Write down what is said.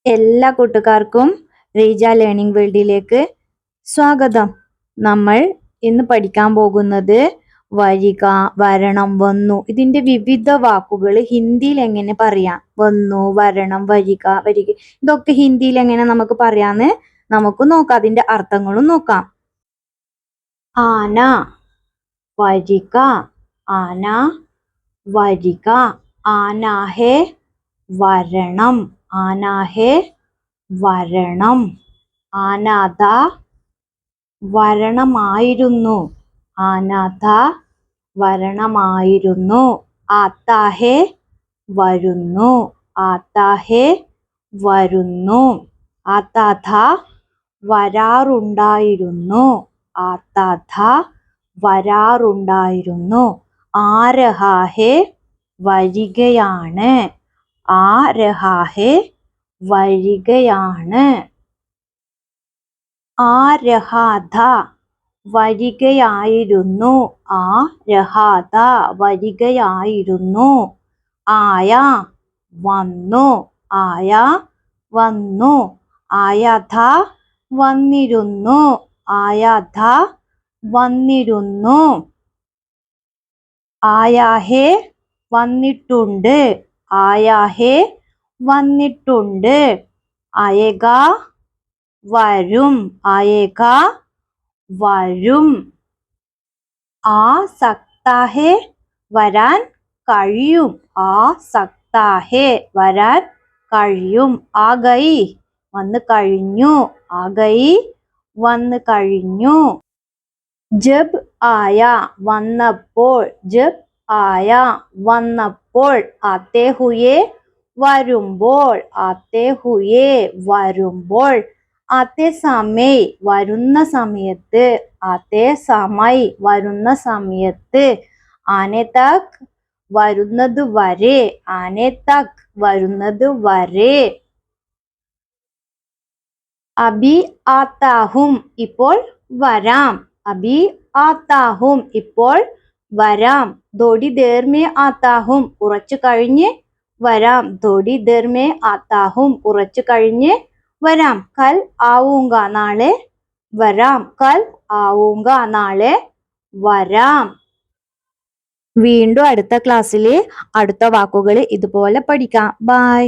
എല്ലാ കൂട്ടുകാർക്കും റീജ ലേണിംഗ് വേൾഡിലേക്ക് സ്വാഗതം. നമ്മൾ ഇന്ന് പഠിക്കാൻ പോകുന്നത് വരിക, വരണം, വന്നു. ഇതിന്റെ വിവിധ വാക്കുകൾ ഹിന്ദിയിൽ എങ്ങനെ പറയാം? വന്നു, വരണം, വരിക, വരിക, ഇതൊക്കെ ഹിന്ദിയിൽ എങ്ങനെ നമുക്ക് പറയാന്ന് നമുക്ക് നോക്കാം. അതിന്റെ അർത്ഥങ്ങളും നോക്കാം. ആന, വരിക, ആന, വരിക. ആന ഹേ വരണം, ആന ഹേ വരണം. ആനാഥ വരണമായിരുന്നു, ആനാഥ വരണമായിരുന്നു. ആത്താ ഹേ വരുന്നു, ആത്താ ഹേ വരുന്നു. ആത്താ ഥാ വരാറുണ്ടായിരുന്നു, ആത്താ ഥാ വരാറുണ്ടായിരുന്നു. ആ രഹാ ഹേ വരികയാണ്, ആ രഹാ ഹേ വരികയാണ്. ആ രഹാഥ വരികയായിരുന്നു, ആ രഹാഥ വരികയായിരുന്നു. ആയ വന്നു, ആയ വന്നു. ആയാഥ വന്നിരുന്നു, ആയാഥ വന്നിരുന്നു. ആയാഹേ വന്നിട്ടുണ്ട്, ആയാഹേ വന്നിട്ടുണ്ട്. ആയേഗ വരും, ആയേഗ വരും. ആ സക്താഹേ വരാൻ കഴിയും, ആ സക്താഹേ വരാൻ കഴിയും. ആ ഗൈ വന്നു കഴിഞ്ഞു, ആ ഗൈ വന്നു കഴിഞ്ഞു. ജബ് ആയ വന്നപ്പോൾ, ജബ് ആയ വന്നപ്പോൾ. ആത്തെ ഹുയേ വരുമ്പോൾ, ആത്തെ ഹുയേ വരുമ്പോൾ. ആത്തെ സമയ് വരുന്ന സമയത്ത്, ആത്തെ സമയ് വരുന്ന സമയത്ത്. ആനെ തക് വരുന്നത് വരെ, ആനെ തക് വരുന്നത് വരെ. അബി ആത്താഹും ഇപ്പോൾ വരാം, അബി ആത്താഹും ഇപ്പോൾ വരാം. തോടി ദേർ മേ ആത്താഹും കുറച്ചു കഴിഞ്ഞ് വരാം, തോടി ദേർ മേ ആത്താഹും കുറച്ചു കഴിഞ്ഞ് വരാം. കൽ ആവൂങ്ക നാളെ വരാം, കൽ ആവൂങ്ക നാളെ വരാം. വീണ്ടും അടുത്ത ക്ലാസ്സിൽ അടുത്ത വാക്കുകൾ ഇതുപോലെ പഠിക്കാം. ബൈ.